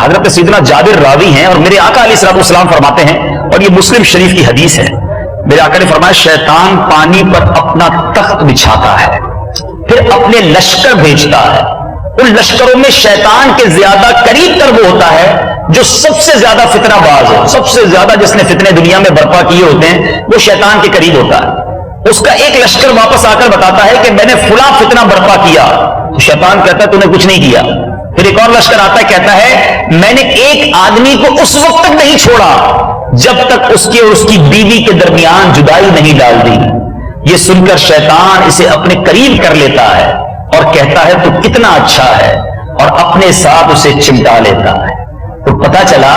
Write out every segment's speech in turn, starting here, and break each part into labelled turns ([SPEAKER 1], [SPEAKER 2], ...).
[SPEAKER 1] حضرت سیدنا جابر راوی ہیں اور میرے آقا علیہ السلام فرماتے ہیں، اور یہ مسلم شریف کی حدیث ہے، میرے آقا نے فرمایا شیطان پانی پر اپنا تخت بچھاتا ہے، پھر اپنے لشکر بھیجتا ہے، ان لشکروں میں شیطان کے زیادہ قریب تر وہ ہوتا ہے جو سب سے زیادہ فتنہ باز ہو، سب سے زیادہ جس نے فتنے دنیا میں برپا کیے ہوتے ہیں وہ شیطان کے قریب ہوتا ہے۔ اس کا ایک لشکر واپس آ کر بتاتا ہے کہ میں نے فلاں فتنہ برپا کیا، تو شیطان کہتا ہے تو نے کچھ نہیں کیا۔ پھر ایک اور لشکر آتا ہے، کہتا ہے میں نے ایک آدمی کو اس وقت تک نہیں چھوڑا جب تک اس کے اور اس کی بیوی کے درمیان جدائی نہیں ڈال دی۔ یہ سن کر شیطان اسے اپنے قریب کر لیتا ہے اور کہتا ہے تو کتنا اچھا ہے، اور اپنے ساتھ اسے چمٹا لیتا ہے۔ تو پتہ چلا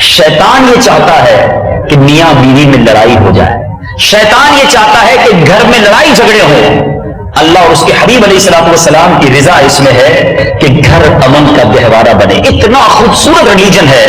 [SPEAKER 1] شیطان یہ چاہتا ہے کہ میاں بیوی میں لڑائی ہو جائے، شیطان یہ چاہتا ہے کہ گھر میں لڑائی جھگڑے ہوں۔ اللہ اور اس کے حبیب علیہ السلام کی رضا اس میں ہے کہ گھر امن کا گہوارہ بنے۔ اتنا خوبصورت ریلیجن ہے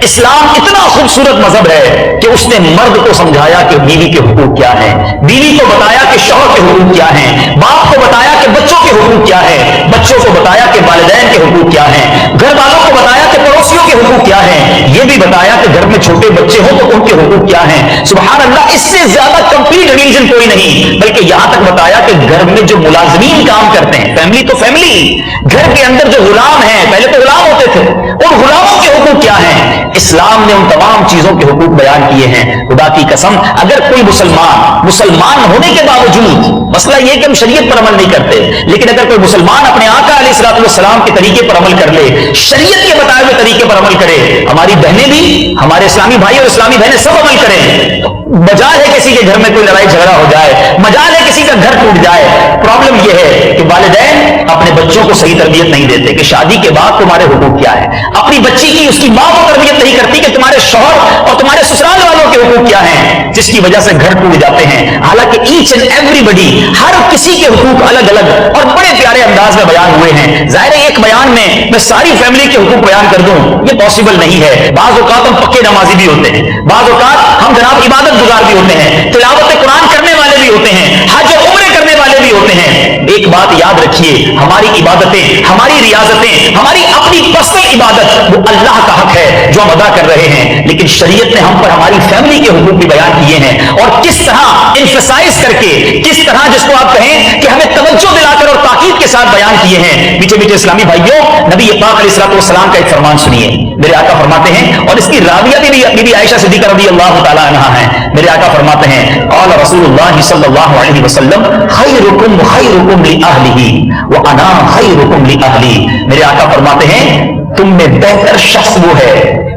[SPEAKER 1] اسلام، اتنا خوبصورت مذہب ہے کہ اس نے مرد کو سمجھایا کہ بیوی کے حقوق کیا ہیں، بیوی کو بتایا کہ شوہر کے حقوق کیا ہیں، باپ کو بتایا کہ بچوں کے حقوق کیا ہیں، بچوں کو بتایا کہ والدین کے حقوق کیا ہیں، گھر والوں کو بتایا کہ پڑوسیوں کے حقوق کیا ہیں، یہ بھی بتایا کہ گھر میں چھوٹے بچے ہوں تو ان کے حقوق کیا ہیں۔ سبحان اللہ، اس سے زیادہ کمپلیٹ ریلیجن کوئی نہیں، بلکہ یہاں تک بتایا کہ گھر میں جو ملازمین کام کرتے ہیں، فیملی تو فیملی، گھر کے اندر جو غلام ہیں، پہلے تو غلام ہوتے تھے، ان غلاموں کے حقوق کیا ہیں، اسلام نے ان تمام چیزوں کے حقوق بیان کیے ہیں۔ خدا کی قسم اگر کوئی مسلمان ہونے کے باوجود، مسئلہ یہ کہ ہم شریعت پر عمل نہیں کرتے، لیکن اگر کوئی مسلمان اپنے آقا علیہ السلام کے طریقے پر عمل کر لے، شریعت کے بتائے ہوئے طریقے پر عمل کرے، ہماری بہنیں بھی، ہمارے اسلامی بھائی اور اسلامی بہنیں سب عمل کریں، مجال ہے کسی کے گھر میں کوئی لڑائی جھگڑا ہو جائے، مجال ہے کسی کا گھر ٹوٹ جائے۔ پرابلم یہ ہے کہ والدین اپنے بچوں کو صحیح تربیت نہیں دیتے کہ شادی کے بعد تمہارے حقوق کیا ہے، اپنی بچی کی اس کی ماں کو تربیت نہیں کرتی کہ تمہارے شوہر اور تمہارے سسرال والوں کے حقوق کیا ہیں، جس کی وجہ سے گھر ٹوٹ جاتے ہیں۔ حالانکہ ایچ اینڈ ایوری بڈی، ہر کسی کے حقوق الگ الگ اور بڑے پیارے انداز میں بیان ہوئے ہیں۔ ظاہر ہے ایک بیان میں ساری فیملی کے حقوق بیان کر دوں یہ پاسبل نہیں ہے۔ بعض اوقات ہم پکے نمازی بھی ہوتے ہیں، بعض اوقات ہم جناب عبادت گزار بھی ہوتے ہیں، تلاوت قرآن کرنے والے بھی ہوتے ہیں، حج اور عمرے کرنے والے بھی ہوتے ہیں۔ ایک بات یاد رکھیے، ہماری عبادتیں، ہماری ریاضتیں، ہماری اپنی پرسنل عبادت وہ اللہ کا حق ہے جو ہم ادا کر رہے ہیں، لیکن شریعت نے ہم پر ہماری فیملی کے حقوق بھی بیان کیے ہیں، اور کس طرح انفسائز کر کے، کس طرح جس کو آپ کہیں کہ ہمیں توجہ دلا کر اور تاکید کے ساتھ بیان کیے ہیں۔ میٹھے میٹھے اسلامی بھائیوں، نبی پاک علیہ السلام کا ایک فرمان سنیے، میرے آقا فرماتے ہیں، اور اس کی راویہ بھی بی بی عائشہ صدیقہ رضی اللہ تعالی عنہا ہیں۔ میرے آقا فرماتے ہیں قال رسول اللہ صلی اللہ علیہ وسلم خیرکم خیرکم لأہلہ وانا خیرکم لأہلی۔ میرے آقا فرماتے ہیں تم میں بہتر شخص وہ ہے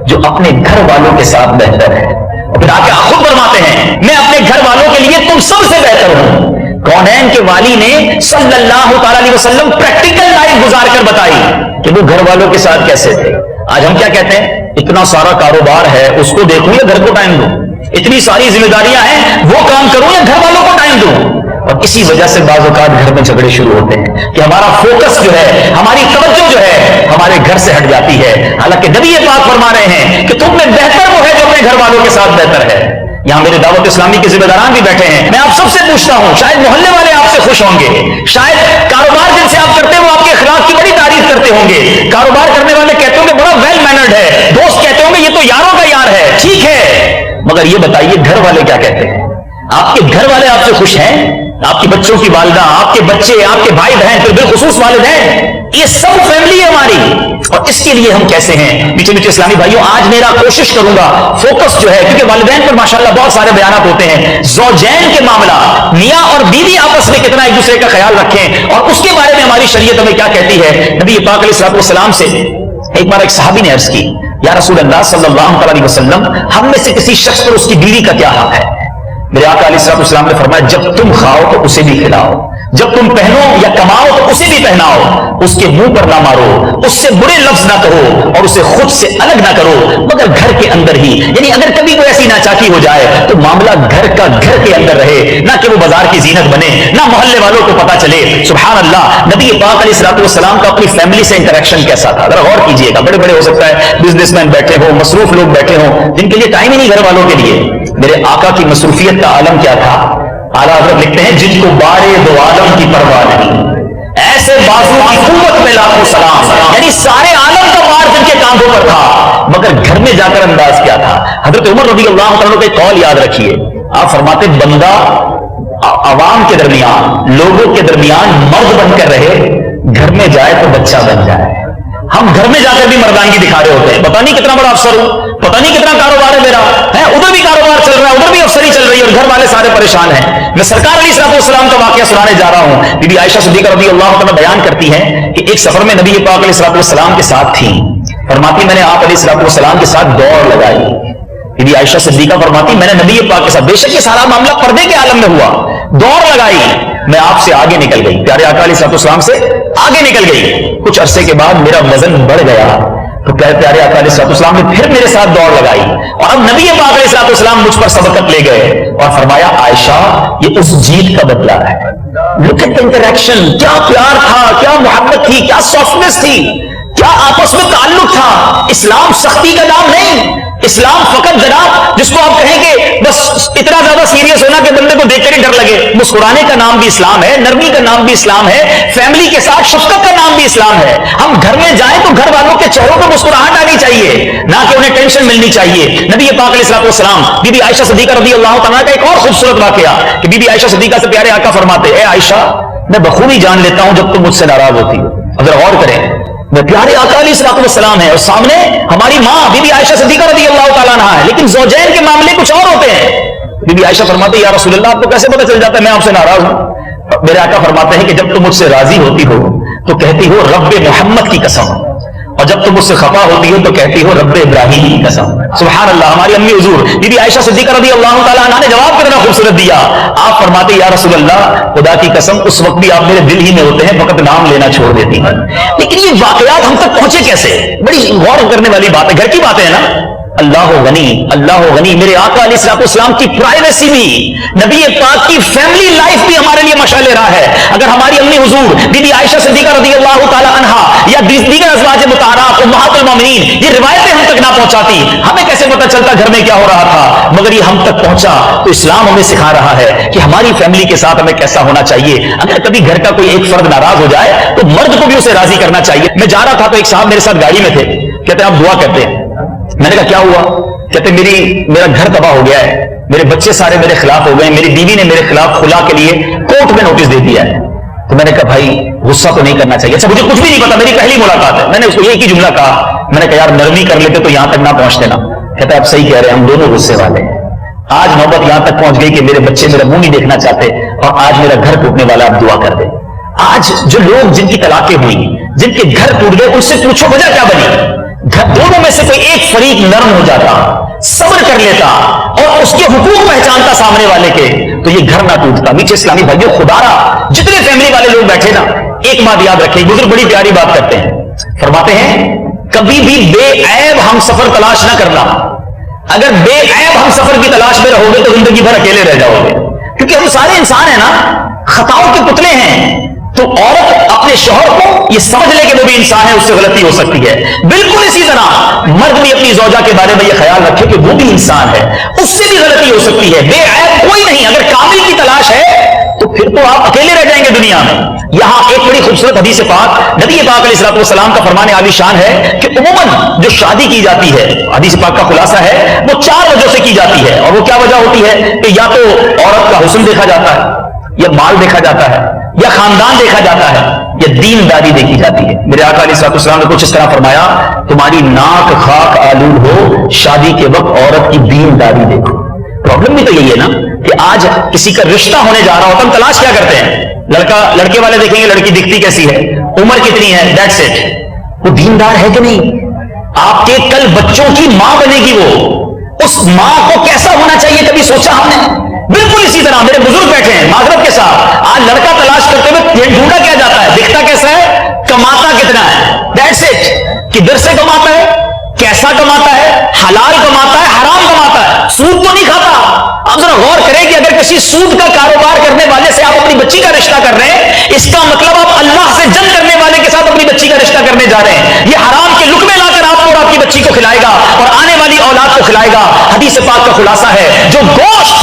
[SPEAKER 1] جو اپنے گھر والوں کے ساتھ بہتر ہے، اور پھر آقا خود فرماتے ہیں میں اپنے گھر والوں کے لیے تم سب سے بہتر ہوں۔ کونین کے والی نے صلی اللہ تعالی علیہ وسلم پریکٹیکل لائف گزار کر بتائی کہ وہ گھر والوں کے ساتھ کیسے تھے۔ آج ہم کیا کہتے ہیں، اتنا سارا کاروبار ہے اس کو دیکھوں یا گھر کو ٹائم دوں، اتنی ساری ذمہ داریاں ہیں وہ کام کروں یا گھر والوں کو ٹائم دوں، اور اسی وجہ سے بعض اوقات گھر میں جھگڑے شروع ہوتے ہیں کہ ہمارا فوکس جو ہے، ہماری توجہ جو ہے ہمارے گھر سے ہٹ جاتی ہے۔ حالانکہ نبی پاک فرما رہے ہیں کہ تم میں بہتر وہ ہے جو اپنے گھر والوں کے ساتھ بہتر ہے۔ یہاں میرے دعوت اسلامی کے ذمہ داران بھی بیٹھے ہیں، میں آپ سب سے پوچھتا ہوں، شاید محلے والے آپ سے خوش ہوں گے، شاید کاروبار جن سے آپ کرتے ہیں وہ آپ کے اخلاق کی بڑی تعریف کرتے ہوں گے، کاروبار کرنے والے کہتے ہوں گے بڑا ویل مینرڈ ہے، دوست کہتے ہوں گے یہ تو یاروں کا یار ہے، ٹھیک ہے، مگر یہ بتائیے گھر والے کیا کہتے ہیں؟ آپ کے گھر والے آپ سے خوش ہیں؟ آپ کی بچوں کی والدہ، آپ کے بچے، آپ کے بھائی بہن، پھر بالخصوص والدین، یہ سب فیملی ہے ہماری، اور اس کے لیے ہم کیسے ہیں؟ میٹھے میٹھے اسلامی بھائیوں، آج میرا کوشش کروں گا فوکس جو ہے، کیونکہ والدین پر ماشاءاللہ بہت سارے بیانات ہوتے ہیں، زوجین کے معاملہ، میاں اور بیوی آپس میں کتنا ایک دوسرے کا خیال رکھیں، اور اس کے بارے میں ہماری شریعت ہمیں کیا کہتی ہے۔ نبی پاک علیہ السلام سے ایک بار ایک صحابی نے عرض کی یا رسول اللہ صلی اللہ علیہ وسلم، ہم میں سے کسی شخص پر اس کی بیوی کا کیا حق ہے؟ میرے آقا علیہ السلام نے فرمایا جب تم کھاؤ تو اسے بھی کھلاؤ، جب تم پہنو یا کماؤ تو اسے بھی پہناؤ، اس کے منہ پر نہ مارو، اس سے برے لفظ نہ کہو، اور اسے خود سے الگ نہ کرو مگر گھر کے اندر ہی، یعنی اگر کبھی کوئی ایسی ناچاکی ہو جائے تو معاملہ گھر کا گھر کے اندر رہے، نہ کہ وہ بازار کی زینت بنے، نہ محلے والوں کو پتا چلے۔ سبحان اللہ، نبی پاک علیہ السلام کا اپنی فیملی سے انٹریکشن کیسا تھا، ذرا غور کیجئے گا۔ بڑے بڑے ہو سکتا ہے بزنس مین بیٹھے ہوں، مصروف لوگ بیٹھے ہوں جن کے لیے ٹائم ہی نہیں گھر والوں کے لیے، میرے آقا کی مصروفیت کا عالم کیا تھا؟ اعلیٰ حضرت لکھتے ہیں جن کو بارے دو عالم کی پرواہ نہیں، ایسے بازو کی قوت میں لاکھوں سلام، یعنی سارے عالم کا بار جن کے کاندھوں پر تھا، مگر گھر میں جا کر انداز کیا تھا؟ حضرت عمر رضی اللہ عنہ کا قول یاد رکھیے، آپ فرماتے بندہ عوام کے درمیان، لوگوں کے درمیان مرد بن کر رہے، گھر میں جائے تو بچہ بن جائے۔ ہم گھر میں جا کر بھی مردانگی دکھا رہے ہوتے ہیں، پتہ نہیں کتنا بڑا افسر ہوں، پتہ نہیں کتنا کاروبار ہے میرا، ہے ادھر بھی کاروبار چل رہا ہے، ادھر بھی افسری چل رہی ہے، اور گھر والے سارے پریشان ہیں۔ میں سرکار علیہ الصلوۃ والسلام کا واقعہ سنانے جا رہا ہوں۔ بی بی عائشہ صدیقہ رضی اللہ عنہا بیان کرتی ہیں کہ ایک سفر میں نبی پاک علیہ الصلوۃ والسلام کے ساتھ تھی، فرماتی میں نے آپ علیہ الصلوۃ والسلام کے ساتھ دوڑ لگائی۔ بی بی عائشہ صدیقہ فرماتی میں نے نبی پاک کے ساتھ، بے شک یہ سارا معاملہ پردے کے عالم میں ہوا، دوڑ لگائی، میں آپ سے آگے نکل گئی، پیارے آقا علیہ الصلوۃ والسلام سے آگے نکل گئی۔ کچھ عرصے کے بعد میرا وزن بڑھ گیا، تو پیارے آقا علیہ الصلوۃ والسلام نے پھر میرے ساتھ دوڑ لگائی، اور اب نبی پاک علیہ الصلوۃ والسلام مجھ پر سبقت لے گئے اور فرمایا عائشہ یہ اس جیت کا بدلہ ہے۔ لک ایٹ انٹریکشن، کیا پیار تھا، کیا محبت تھی، کیا سافٹنس تھی، کیا آپس میں تعلق تھا۔ اسلام سختی کا نام نہیں، اسلام فقط جناب جس کو آپ کہیں کہ بس اتنا زیادہ سیریس ہونا کہ بندے کو دیکھ کر ہی ڈر لگے، مسکرانے کا نام بھی اسلام ہے، نرمی کا نام بھی اسلام ہے، فیملی کے ساتھ شفقت کا نام بھی اسلام ہے۔ ہم گھر میں جائیں تو گھر والوں کے چہروں پر مسکراہٹ آنی چاہیے، نہ کہ انہیں ٹینشن ملنی چاہیے۔ نبی پاک علیہ الصلوۃ والسلام بی بی عائشہ صدیقہ رضی اللہ تعالیٰ کا ایک اور خوبصورت واقعہ کہ بی بی عائشہ صدیقہ سے پیارے آقا فرماتے اے عائشہ میں بخوبی جان لیتا ہوں جب تم مجھ سے ناراض ہوتی ہو۔ اگر غور کریں، میں پیارے آقا علیہ الصلوۃ والسلام ہے اور سامنے ہماری ماں بی بی عائشہ صدیقہ رضی اللہ تعالیٰ عنہا ہے، لیکن زوجین کے معاملے کچھ اور ہوتے ہیں۔ بی بی عائشہ فرماتے یا رسول اللہ آپ کو کیسے پتہ چل جاتا ہے میں آپ سے ناراض ہوں؟ میرے آقا فرماتے ہیں کہ جب تم مجھ سے راضی ہوتی ہو تو کہتی ہو رب محمد کی قسم، اور جب تم مجھ سے خفا ہوتی ہو تو کہتی ہو رب ابراہیم کی قسم۔ سبحان اللہ، ہماری امی حضور بی بی عائشہ صدیقہ رضی اللہ تعالیٰ عنہ نے جواب کتنا خوبصورت دیا۔ آپ فرماتے یا رسول اللہ خدا کی قسم اس وقت بھی آپ میرے دل ہی میں ہوتے ہیں، فقط نام لینا چھوڑ دیتی ہیں۔ لیکن یہ واقعات ہم تک پہنچے کیسے؟ بڑی غور کرنے والی بات ہے، گھر کی باتیں ہیں نا۔ اللہ غنی، اللہ غنی، میرے آقا علیہ الصلوۃ والسلام کی پرائیویسی بھی، نبی پاک کی فیملی لائف بھی ہمارے لیے مشعل راہ ہے۔ اگر ہماری امی حضور بی بی عائشہ صدیقہ رضی اللہ تعالی عنہا یا دیگر ازواج مطہرات امہات المومنین یہ روایتیں ہم تک نہ پہنچاتی، ہمیں کیسے پتہ چلتا گھر میں کیا ہو رہا تھا؟ مگر یہ ہم تک پہنچا تو اسلام ہمیں سکھا رہا ہے کہ ہماری فیملی کے ساتھ ہمیں کیسا ہونا چاہیے۔ اگر کبھی گھر کا کوئی ایک فرد ناراض ہو جائے تو مرد کو بھی اسے راضی کرنا چاہیے۔ میں جا رہا تھا تو ایک صاحب میرے ساتھ گاڑی میں تھے، کہتے ہیں آپ دعا کرتے ہیں۔ میں نے کہا کیا ہوا؟ کہتے میرا گھر تباہ ہو گیا ہے، میرے بچے سارے میرے خلاف ہو گئے، میری بیوی نے میرے خلاف خلا کے لیے کورٹ میں نوٹس دے دیا ہے۔ تو میں نے کہا بھائی غصہ تو نہیں کرنا چاہیے، اچھا مجھے کچھ بھی نہیں پتا، میری پہلی ملاقات ہے۔ میں نے اس کو ایک ہی جملہ کہا، میں نے کہا یار نرمی کر لیتے تو یہاں تک نہ پہنچتے نا۔ کہتا ہے آپ صحیح کہہ رہے ہیں، ہم دونوں غصے والے ہیں۔ آج نوبت یہاں تک پہنچ گئی کہ میرے بچے میرا منہ نہیں دیکھنا چاہتے، اور آج میرا گھر ٹوٹنے والا، آپ دعا کر دیں۔ آج جو لوگ جن کی طلاقیں ہوئی، جن کے گھر ٹوٹ گئے، ان سے پوچھو وجہ کیا بنی؟ دونوں میں سے کوئی ایک فریق نرم ہو جاتا، صبر کر لیتا اور اس کے حقوق پہچانتا سامنے والے کے، تو یہ گھر نہ ٹوٹتا۔ میٹھے اسلامی بھائیوں، خدا را جتنے فیملی والے لوگ بیٹھے نا، ایک بات یاد رکھیں، بزرگ بڑی پیاری بات کرتے ہیں، فرماتے ہیں کبھی بھی بے عیب ہم سفر تلاش نہ کرنا۔ اگر بے عیب ہم سفر کی تلاش میں رہو گے تو زندگی بھر اکیلے رہ جاؤ گے، کیونکہ ہم سارے انسان ہیں نا، خطاؤں کے پتلے ہیں۔ تو عورت اپنے شوہر کو یہ سمجھ لے کہ وہ بھی انسان ہے، اس سے غلطی ہو سکتی ہے، بالکل اسی طرح مرد بھی اپنی زوجہ کے بارے میں یہ خیال رکھے کہ وہ بھی انسان ہے، اس سے بھی غلطی ہو سکتی ہے۔ بے عیب کوئی نہیں، اگر کامل کی تلاش ہے تو پھر تو آپ اکیلے رہ جائیں گے دنیا میں۔ یہاں ایک بڑی خوبصورت حدیث پاک نبی پاک علیہ الصلوۃ والسلام کا فرمان عالی شان ہے کہ عموماً جو شادی کی جاتی ہے، حدیث پاک کا خلاصہ ہے، وہ 4 وجہ سے کی جاتی ہے، اور وہ کیا وجہ ہوتی ہے کہ یا تو عورت کا حسن دیکھا جاتا ہے، یا مال دیکھا جاتا ہے، یا خاندان دیکھا جاتا ہے، یا دینداری دیکھی جاتی ہے۔ میرے آقا علیہ الصلوۃ والسلام نے کچھ اس طرح فرمایا تمہاری ناک خاک آلود ہو، شادی کے وقت عورت کی دینداری دیکھو۔ پرابلم بھی تو یہی ہے نا کہ آج کسی کا رشتہ ہونے جا رہا ہوتا، ہم تلاش کیا کرتے ہیں؟ لڑکے والے دیکھیں گے لڑکی دکھتی کیسی ہے، عمر کتنی ہے، دیٹس اٹ، وہ دیندار ہے کہ نہیں؟ آپ کے کل بچوں کی ماں بنے گی، وہ اس ماں کو کیسا ہونا چاہیے کبھی سوچا ہم نے؟ بالکل اسی طرح میرے بزرگ بیٹھے ہیں معذرت کے ساتھ، آج لڑکا تلاش کرتے ہوئے ڈھونڈا کیا جاتا ہے، دکھتا کیسا ہے، کماتا کتنا ہے، دیٹس اٹ، کدھر سے کماتا ہے، کیسا کماتا ہے، حلال کماتا ہے، حرام کماتا ہے، سود تو نہیں کھاتا۔ آپ ذرا غور کریں کہ اگر کسی سود کا کاروبار کرنے والے سے آپ اپنی بچی کا رشتہ کر رہے ہیں، اس کا مطلب آپ اللہ سے جنگ کرنے والے کے ساتھ اپنی بچی کا رشتہ کرنے جا رہے ہیں۔ یہ حرام کے لقمے لا کر آپ کو اور آپ کی بچی کو کھلائے گا اور آنے والی اولاد کو کھلائے گا۔ حدیث پاک کا خلاصہ ہے جو گوشت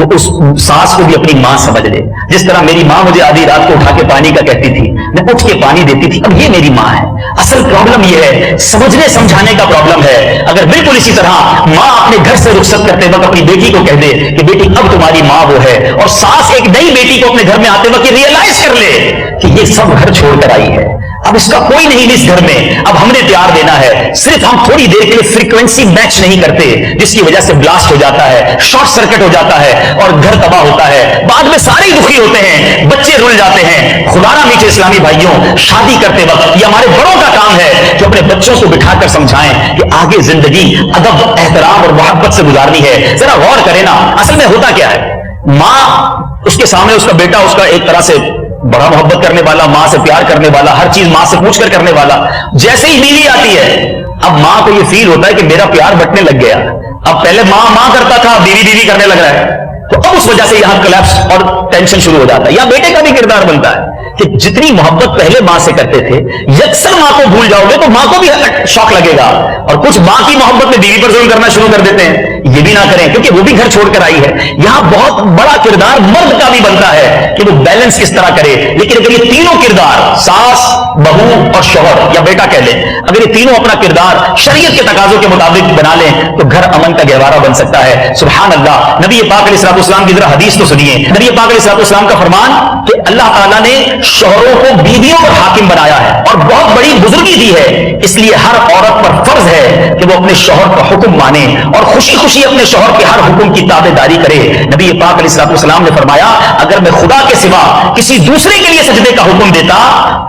[SPEAKER 1] وہ اس ساس کو بھی اپنی ماں سمجھ لے. جس طرح میری ماں مجھے آدھی رات کو اٹھا کے پانی کا کہتی تھی, میں اٹھ کے پانی دیتی تھی, اب یہ میری ماں ہے. اصل پرابلم یہ ہے, سمجھنے سمجھانے کا پرابلم ہے. اگر بالکل اسی طرح ماں اپنے گھر سے رخصت کرتے وقت اپنی بیٹی کو کہہ دے کہ بیٹی اب تمہاری ماں وہ ہے, اور ساس ایک نئی بیٹی کو اپنے گھر میں آتے وقت ریئلائز کر لے کہ یہ سب گھر چھوڑ کر آئی ہے, اب اس کا کوئی نہیں اس گھر میں, اب ہم نے پیار دینا ہے, صرف ہم تھوڑی دیر کے لیے فریکوینسی میچ نہیں کرتے جس کی وجہ سے بلاسٹ ہو جاتا ہے, شارٹ سرکٹ ہو جاتا ہے اور گھر تباہ ہوتا ہے. بعد میں سارے ہی دکھی ہوتے ہیں, بچے رل جاتے ہیں. خدا نہ میٹھے اسلامی بھائیوں, شادی کرتے وقت یہ ہمارے بڑوں کا کام ہے کہ اپنے بچوں کو بٹھا کر سمجھائیں کہ آگے زندگی ادب, احترام اور محبت سے گزارنی ہے. ذرا غور کریں نا, اصل میں ہوتا کیا ہے, ماں اس کے سامنے اس کا بیٹا اس کا ایک طرح سے بڑا محبت کرنے والا, ماں سے پیار کرنے والا, ہر چیز ماں سے پوچھ کر کرنے والا. جیسے ہی بیوی آتی ہے, اب ماں کو یہ فیل ہوتا ہے کہ میرا پیار بٹنے لگ گیا. اب پہلے ماں کرتا تھا, بیوی بیوی کرنے لگ رہا ہے, تو اب اس وجہ سے یہاں کلیپس اور ٹینشن شروع ہو جاتا ہے. یا بیٹے کا بھی کردار بنتا ہے کہ جتنی محبت پہلے ماں سے کرتے تھے, یکسر ماں کو بھول جاؤ گے تو ماں کو بھی شوق لگے گا, اور کچھ ماں کی محبت میں بیوی پر ظلم کرنا شروع کر دیتے ہیں. یہ بھی نہ کریں کیونکہ وہ بھی گھر چھوڑ کر آئی ہے. یہاں بہت بڑا کردار مرد کا بھی بنتا ہے کہ وہ بیلنس کس طرح کرے. لیکن اگر یہ تینوں کردار, ساس, بہو اور شوہر یا بیٹا کہہ لیں, اگر یہ تینوں اپنا کردار شریعت کے تقاضوں کے مطابق بنا لیں تو گھر امن کا گہوارہ بن سکتا ہے. سبحان اللہ. نبی پاک علیہ الصلوۃ والسلام کی ذرا حدیث تو سنیے. نبی پاک علیہ الصلوۃ والسلام کا فرمان کہ اللہ تعالیٰ نے شوہروں کو بیویوں پر حاکم بنایا ہے اور بہت بڑی بزرگی دی ہے, اس لیے ہر عورت پر فرض ہے کہ وہ اپنے شوہر کا حکم مانے اور خوشی خوشی اپنے شوہر کے ہر حکم کی تابع داری کرے. نبی پاک علیہ الصلوۃ والسلام نے فرمایا, اگر میں خدا کے سوا کسی دوسرے کے لیے سجدے کا حکم دیتا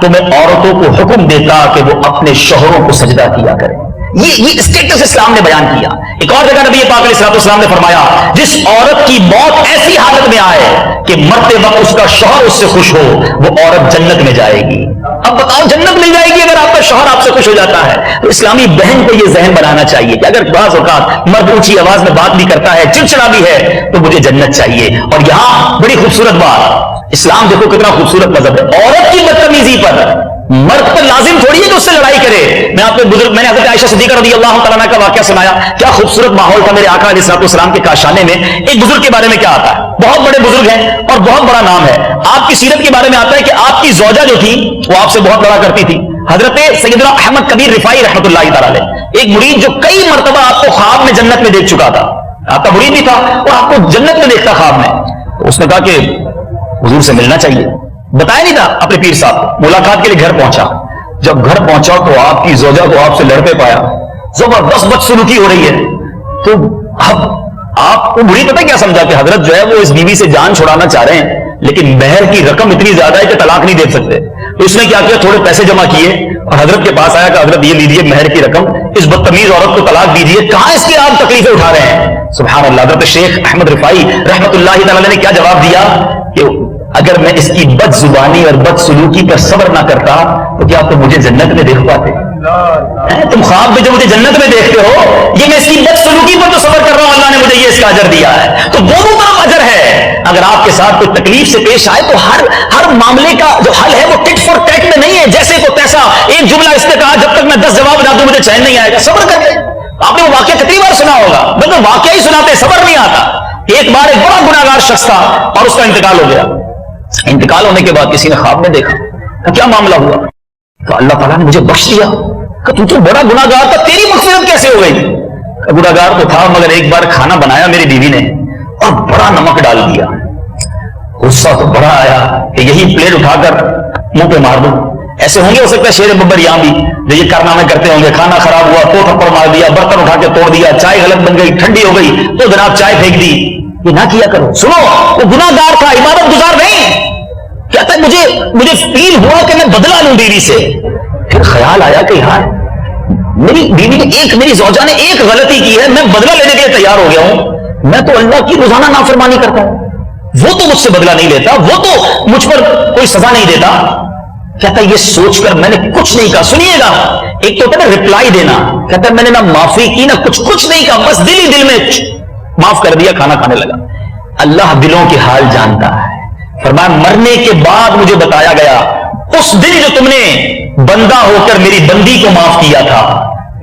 [SPEAKER 1] تو میں عورتوں کو حکم دیتا کہ وہ اپنے شوہروں کو سجدہ کیا کریں. یہ اسٹیٹس اسلام نے بیان کیا. ایک اور جگہ نبی پاک علیہ الصلوۃ والسلام نے فرمایا, جس عورت کی موت ایسی حالت میں آئے کہ مرتے وقت اس کا شوہر اس سے خوش ہو, وہ عورت جنت میں جائے گی. اب بتاؤ, جنت مل جائے گی اگر آپ کا شوہر آپ سے خوش ہو جاتا ہے. تو اسلامی بہن کو یہ ذہن بنانا چاہیے کہ اگر بعض اوقات مرد اونچی آواز میں بات بھی کرتا ہے, چڑچڑا بھی ہے, تو مجھے جنت چاہیے. اور یہاں بڑی خوبصورت بات, اسلام دیکھو کتنا خوبصورت مذہب ہے. عورت کی بدتمیزی پر مرد پر لازم تھوڑی ہے کہ اس سے لڑائی کرے. میں آپ کو میں نے حضرت عائشہ صدیقہ رضی اللہ تعالیٰ عنہ کا واقعہ سنایا. کیا خوبصورت ماحول تھا. میرے آقا علیہ الصلوۃ والسلام کے کاشانے میں ایک بزرگ کے بارے میں کیا آتا ہے, بہت بڑے بزرگ ہیں اور بہت بڑا نام ہے. آپ کی سیرت کے بارے میں آتا ہے کہ آپ کی زوجہ جو تھی وہ آپ سے بہت لڑا کرتی تھی. حضرت سیدنا احمد کبیر رفاعی رحمۃ اللہ تعالی علیہ, ایک مرید جو کئی مرتبہ آپ کو خواب میں جنت میں دیکھ چکا تھا, آپ کا مرید بھی تھا اور آپ کو جنت میں دیکھتا خواب میں, تو اس نے کہا کہ حضور سے ملنا چاہیے. بتایا نہیں تھا اپنے پیر صاحب کو. ملاقات کے لیے گھر پہنچا. جب گھر پہنچا تو آپ کی زوجہ کو آپ سے لڑتے پایا, زبردست بدسلوکی ہو رہی ہے. تو اب آپ کو بری پتہ کیا سمجھا کہ حضرت جو ہے وہ اس بیوی سے جان چھڑانا چاہ رہے ہیں, لیکن مہر کی رقم اتنی زیادہ ہے کہ طلاق نہیں دے سکتے. تو اس نے کیا کیا, تھوڑے پیسے جمع کیے اور حضرت کے پاس آیا کہ حضرت یہ لیجیے مہر کی رقم, اس بدتمیز عورت کو طلاق دیجیے. کہاں اس کی آپ تکلیفیں اٹھا رہے ہیں. سبحان اللہ. حضرت شیخ احمد رفاعی رحمۃ اللہ تعالی نے کیا جواب دیا کہ اگر میں اس کی بد زبانی اور بد سلوکی پر صبر نہ کرتا تو کیا تم مجھے جنت میں دیکھ پاتے. تم خواب میں جو مجھے جنت میں دیکھتے ہو, یہ میں اس کی بد سلوکی پر تو صبر کر رہا ہوں, اللہ نے مجھے یہ اس کا اجر دیا ہے. تو دونوں طرف اجر ہے. اگر آپ کے ساتھ کوئی تکلیف سے پیش آئے تو ہر معاملے کا جو حل ہے وہ ٹٹ فور ٹیٹ میں نہیں ہے, جیسے کو تیسا. ایک جملہ اس نے کہا, جب تک میں 10 جواب نہ دوں مجھے چین نہیں آئے گا, صبر کر لیں. آپ نے وہ واقعہ کتنی بار سنا ہوگا, مطلب واقعہ ہی سناتے صبر نہیں آتا. ایک بار ایک بڑا گناہگار شخص تھا اور اس کا انتقال ہو گیا. انتقال ہونے کے بعد کسی نے خواب میں دیکھا کہ کیا معاملہ ہوا, تو اللہ تعالیٰ نے مجھے بخش دیا. کہ تو بڑا گناہگار تھا, تیری مغفرت کیسے ہو گئی. گناہگار تو تھا, مگر ایک بار کھانا بنایا میری بیوی نے اور بڑا نمک ڈال دیا. غصہ تو بڑا آیا کہ یہی پلیٹ اٹھا کر منہ پہ مار دوں. ایسے ہوں گے ہو سکتا ہے شیر ببر یہاں بھی جو یہ کارنامے کرتے ہوں گے. کھانا خراب ہوا تو تھپڑ مار دیا, برتن اٹھا کے توڑ دیا, چائے غلط بن گئی, ٹھنڈی ہو گئی تو جناب چائے پھینک دی. یہ نہ کیا کرو. سنو, وہ گناہگار تھا, عبادت گزار نہیں. کہتا ہے مجھے فیل ہوا کہ میں بدلہ لوں بیوی سے. پھر خیال آیا کہ یار میری بیوی نے میری زوجہ نے ایک غلطی کی ہے, میں بدلہ لینے کے لیے تیار ہو گیا ہوں. میں تو اللہ کی روزانہ نافرمانی کرتا ہوں, وہ تو مجھ سے بدلہ نہیں لیتا, وہ تو مجھ پر کوئی سزا نہیں دیتا. کہتا ہے یہ سوچ کر میں نے کچھ نہیں کہا. سنیے گا, ایک تو ہوتا ہے نا رپلائی دینا. کہتا ہے میں نے نہ معافی کی نہ کچھ نہیں کہا, بس دل ہی دل میں معاف کر دیا, کھانا کھانے لگا. اللہ دلوں کے حال جانتا ہے. فرمایا مرنے کے بعد مجھے بتایا گیا, اس دن جو تم نے بندہ ہو کر میری بندی کو معاف کیا تھا,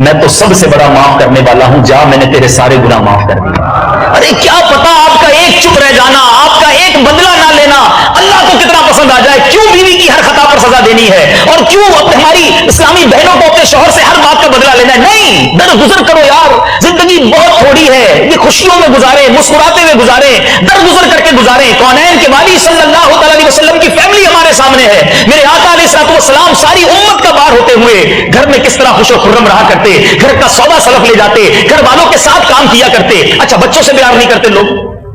[SPEAKER 1] میں تو سب سے بڑا معاف کرنے والا ہوں, جا میں نے تیرے سارے گناہ معاف کر دیے. ارے کیا پتا آپ کا ایک چپ رہ جانا، آپ کا ایک بدلہ نہ لینا اللہ کو کتنا پسند آ جائے. کیوں بیوی کی ہر خطا پر سزا دینی ہے، اور کیوں ہماری اسلامی بہنوں کو اپنے شوہر سے ہر بات کا بدلہ لینا ہے؟ نہیں، درگزر کرو یار، زندگی بہت تھوڑی ہے، یہ خوشیوں میں گزارے، مسکراتے ہوئے گزارے، درگزر کر کے گزارے. کونین کے والی صلی اللہ علیہ وسلم کی فیملی ہمارے سامنے ہے. میرے آقا علیہ الصلوۃ والسلام ساری امت کا بار ہوتے ہوئے گھر میں کس طرح خوش و خرم رہا کرتے، گھر کا سودا سلف لے جاتے، گھر والوں کے ساتھ کام کیا کرتے. اچھا بچوں سے پیار نہیں کرتے لوگ،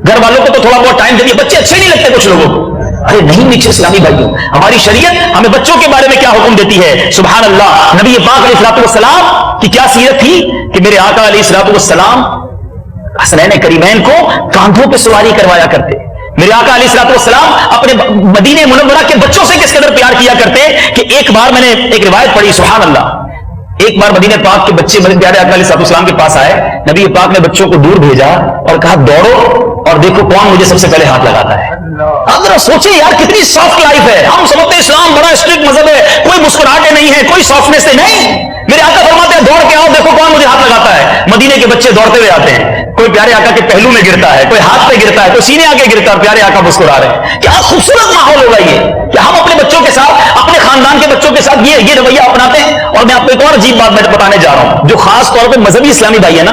[SPEAKER 1] گھر والوں کو تو تھوڑا بہت ٹائم دے، بچے اچھے نہیں لگتے کچھ لوگوں کو. ارے نہیں میٹھے اسلامی بھائیوں، ہماری شریعت ہمیں بچوں کے بارے میں کیا حکم دیتی ہے. سبحان اللہ. نبی پاک علیہ الصلوۃ والسلام کی کیا سیرت تھی کہ میرے آقا علیہ الصلوۃ والسلام حسنین کریمین کو کاندھوں پہ سواری کروایا کرتے. میرے آقا علیہ الصلوۃ والسلام اپنے مدینہ منورہ کے بچوں سے کس قدر پیار کیا کرتے کہ ایک بار میں نے ایک روایت پڑھی، سبحان اللہ، ایک بار مدینہ پاک کے بچے میرے پیارے آقا علیہ الصلوۃ والسلام کے پاس آئے. نبی پاک نے بچوں کو دور بھیجا اور کہا دوڑو اور دیکھو کون مجھے سب سے پہلے ہاتھ لگاتا ہے. آپ ذرا سوچیں یار کتنی سافٹ لائف ہے. ہم سمجھتے ہیں اسلام بڑا اسٹرکٹ مذہب ہے، کوئی مسکراہٹیں نہیں ہے، کوئی سافٹنیس نہیں. میرے آقا فرماتے ہیں دوڑ کے آؤ دیکھو کون مجھے ہاتھ لگاتا ہے. مدینے کے بچے دوڑتے ہوئے آتے ہیں، کوئی پیارے آقا کے پہلو میں گرتا ہے، کوئی ہاتھ پہ گرتا ہے، کوئی سینے آگے گرتا ہے، پیارے آقا مسکرا رہے ہیں. کیا خوبصورت ماحول ہوگا یہ کہ ہم اپنے بچوں کے ساتھ، اپنے خاندان کے بچوں کے ساتھ یہ رویہ اپناتے ہیں. اور میں آپ کو ایک اور عجیب بات میں بتانے جا رہا ہوں جو خاص طور پہ مذہبی اسلامی بھائی ہے نا،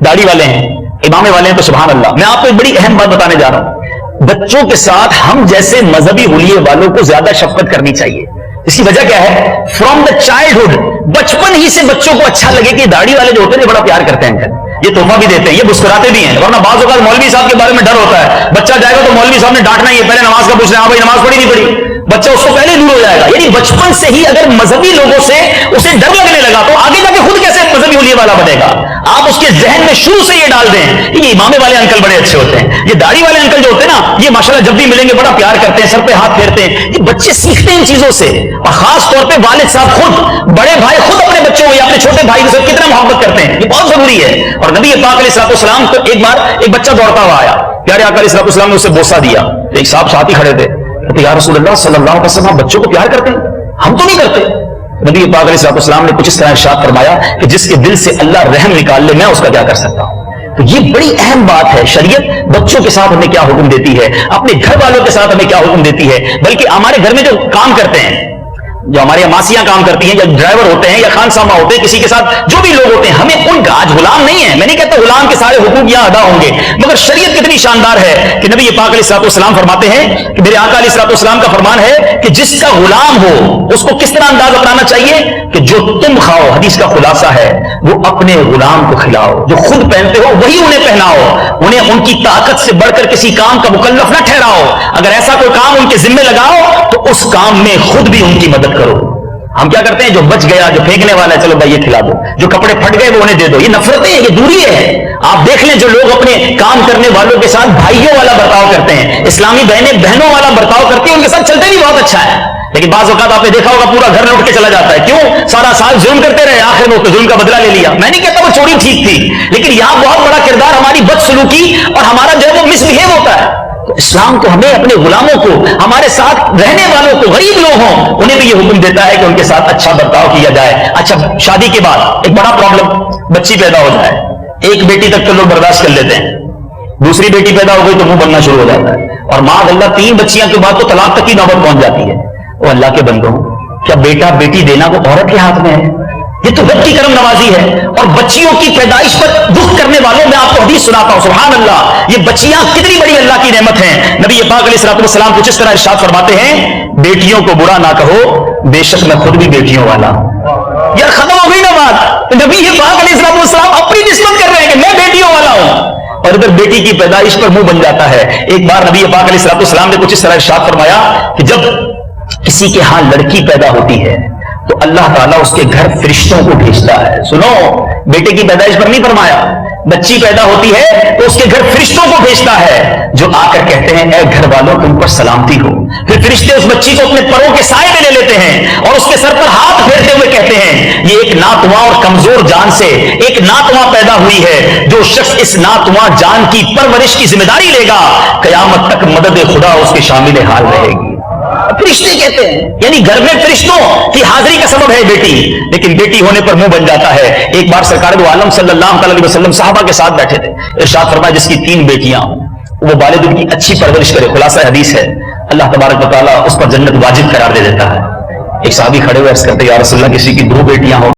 [SPEAKER 1] داڑھی والے ہیں، امامے والے ہیں، تو سبحان اللہ میں آپ کو ایک بڑی اہم بات بتانے جا رہا ہوں. بچوں کے ساتھ ہم جیسے مذہبی حلیے والوں کو زیادہ شفقت کرنی چاہیے. اس کی وجہ کیا ہے؟ فرام دا چائلڈہڈ، بچپن ہی سے بچوں کو اچھا لگے کہ داڑھی والے جو ہوتے ہیں بڑا پیار کرتے ہیں، یہ تحفہ بھی دیتے ہیں، یہ مسکراتے بھی ہیں. ورنہ بعض اوقات مولوی صاحب کے بارے میں ڈر ہوتا ہے، بچہ جائے گا تو مولوی صاحب نے ڈانٹنا ہی ہے، پہلے نماز کا پوچھ رہے ہیں، ہاں بھائی نماز پڑھی نہیں پڑھی، بچہ اس کو پہلے دور ہو جائے گا. یعنی بچپن سے ہی اگر مذہبی لوگوں سے اسے ڈر لگنے لگا تو آگے جا کے خود کیسے مذہبی حلیے والا بنے گا؟ آپ اس کے ذہن میں شروع سے یہ ڈال دیں یہ امامے والے انکل بڑے اچھے ہوتے ہیں، یہ داڑھی والے انکل جو ہوتے ہیں نا یہ ماشاءاللہ جب بھی ملیں گے بڑا پیار کرتے ہیں، سر پہ ہاتھ پھیرتے ہیں. یہ بچے سیکھتے ہیں ان چیزوں سے. اور خاص طور پہ والد صاحب خود، بڑے بھائی خود اپنے بچوں کو یا اپنے چھوٹے بھائی سے کتنا محبت کرتے ہیں، یہ بہت ضروری ہے. اور نبی پاک علیہ الصلوۃ والسلام کو ایک بار ایک بچہ دوڑتا ہوا آیا، پیارے آقا علیہ الصلوۃ والسلام نے اسے بوسہ دیا. ایک صاحب ساتھی کھڑے تھے، تو یا رسول اللہ صلی اللہ علیہ وسلم بچوں کو پیار کرتے ہیں، ہم تو نہیں کرتے. نبی پاک علیہ الصلوۃ والسلام نے کچھ اس طرح ارشاد فرمایا کہ جس کے دل سے اللہ رحم نکال لے میں اس کا کیا کر سکتا ہوں. تو یہ بڑی اہم بات ہے. شریعت بچوں کے ساتھ ہمیں کیا حکم دیتی ہے، اپنے گھر والوں کے ساتھ ہمیں کیا حکم دیتی ہے. بلکہ ہمارے گھر میں جو کام کرتے ہیں، جو ہماری ماسیاں کام کرتی ہیں، یا ڈرائیور ہوتے ہیں، یا خان سامہ ہوتے ہیں، کسی کے ساتھ جو بھی لوگ ہوتے ہیں، ہمیں ان کا آج غلام نہیں ہے. میں نہیں کہتا غلام کے سارے حقوق یہاں ادا ہوں گے، مگر شریعت کتنی شاندار ہے کہ نبی پاک علیہ الصلوۃ والسلام فرماتے ہیں کہ میرے آقا علیہ الصلوۃ والسلام کا فرمان ہے کہ جس کا غلام ہو اس کو کس طرح انداز اپنانا چاہیے کہ جو تم کھاؤ، حدیث کا خلاصہ ہے، وہ اپنے غلام کو کھلاؤ. جو خود پہنتے ہو وہی انہیں پہناؤ، انہیں ان کی طاقت سے بڑھ کر کسی کام کا مکلف نہ ٹھہراؤ. اگر ایسا کوئی کام ان کے ذمہ لگاؤ تو اس کام میں خود بھی ان کی مدد کرو. ہم کیا کرتے ہیں؟ جو بچ گیا، جو پھینکنے والا ہے، چلو بھائی یہ کھلا دو، جو کپڑے پھٹ گئے وہ انہیں دے دو. یہ نفرتیں ہیں، یہ دوری ہے. آپ دیکھ لیں جو لوگ اپنے کام کرنے والوں کے ساتھ بھائیوں والا برتاؤ کرتے ہیں، اسلامی بہنیں بہنوں والا برتاؤ کرتی ہیں، ان کے ساتھ چلتے بھی بہت اچھا ہے. لیکن بعض اوقات آپ نے دیکھا ہوگا پورا گھر لوٹ کے چلا جاتا ہے. کیوں؟ سارا سال ظلم کرتے رہے، آخر میں ظلم کا بدلہ لے لیا. میں نہیں کہتا وہ چوری ٹھیک تھی، لیکن یہاں بہت بڑا کردار ہماری بدسلوکی اور ہمارا جو ہے وہ مس بہیو ہوتا ہے. تو اسلام کو ہمیں اپنے غلاموں کو، ہمارے ساتھ رہنے والوں کو، غریب لوگ ہوں انہیں بھی یہ حکم دیتا ہے کہ ان کے ساتھ اچھا برتاؤ کیا جائے. اچھا شادی کے بعد ایک بڑا پرابلم، بچی پیدا ہو جائے، ایک بیٹی تک تو لوگ برداشت کر لیتے ہیں، دوسری بیٹی پیدا ہو گئی تو منہ بننا شروع ہو جاتا ہے، اور معاذ اللہ 3 بچیاں کے بعد تو طلاق تک کی نوبت پہنچ جاتی ہے. وہ اللہ کے بندوں، کیا بیٹا بیٹی دینا وہ عورت کے ہاتھ میں ہے؟ یہ تو رب کی کرم نوازی ہے. اور بچیوں کی پیدائش پر دکھ کرنے والوں میں آپ کو حدیث سناتا ہوں، سبحان اللہ، یہ بچیاں کتنی بڑی اللہ کی نعمت ہیں. نبی پاک علیہ الصلوۃ والسلام کچھ اس طرح ارشاد فرماتے ہیں بیٹیوں کو برا نہ کہو، بے شک میں خود بھی بیٹیوں والا. یار ختم ہو گئی نا بات. نبی پاک علیہ الصلوۃ والسلام اپنی نسبت کر رہے ہیں کہ میں بیٹیوں والا ہوں، اور ادھر بیٹی کی پیدائش پر منہ بن جاتا ہے. ایک بار نبی پاک علیہ الصلوۃ والسلام نے کچھ اس طرح ارشاد فرمایا کہ جب کسی کے ہاں لڑکی پیدا ہوتی ہے تو اللہ تعالیٰ اس کے گھر فرشتوں کو بھیجتا ہے. سنو، بیٹے کی پیدائش پر نہیں فرمایا، بچی پیدا ہوتی ہے تو اس کے گھر فرشتوں کو بھیجتا ہے جو آ کر کہتے ہیں اے گھر والوں تم پر سلامتی ہو. پھر فرشتے اس بچی کو اپنے پروں کے سائے میں لے لیتے ہیں اور اس کے سر پر ہاتھ پھیرتے ہوئے کہتے ہیں یہ ایک ناتواں اور کمزور جان سے ایک ناتواں پیدا ہوئی ہے. جو شخص اس ناتواں جان کی پرورش کی ذمہ داری لے گا قیامت تک مدد خدا اس کے شامل حال رہے گی. فرشتے کہتے ہیں، یعنی گھر میں فرشتوں کی حاضری کا سبب ہے بیٹی، لیکن بیٹی ہونے پر منہ بن جاتا ہے۔ ایک بار سرکار دو عالم صلی اللہ علیہ وسلم صحابہ کے ساتھ بیٹھے تھے، ارشاد فرمایا جس کی 3 بیٹیاں ہوں وہ والد ان کی اچھی پرورش کرے، خلاصہ حدیث ہے، اللہ تبارک و تعالیٰ اس پر جنت واجب قرار دے دیتا ہے۔ ایک صحابی کھڑے ہوئے عرض کرتے یا رسول اللہ کسی کی 2 بیٹیاں ہوں